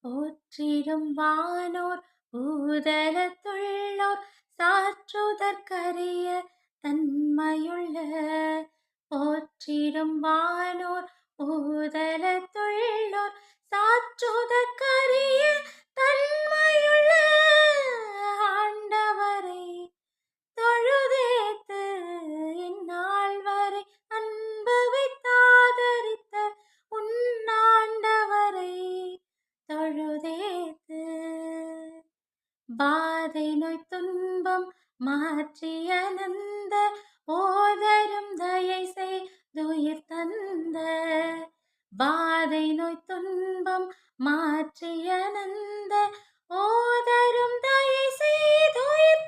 போற்றிடும் வானோர் பூதலத்துள்ளோர் சாற்றுதற்கரிய தன்மையுள்ள போற்றிடும் வானோர் பூதலத்துள்ளோர் சாற்றுதற்கரிய தன்மையுள்ள ஆண்டவரை தொழுதேத்து இந்நாள் வரை அன்பு வைத்தாதரித்த உன்னாண்டவரை தொழுதேத்து பாதை நோய் துன்பம் மாற்றிய நந்த ஓதரும் தயை செய்துயிர் தந்த பாதை நோய் துன்பம் மாற்றிய நந்த ஓதரும் தயை செய்துயிர்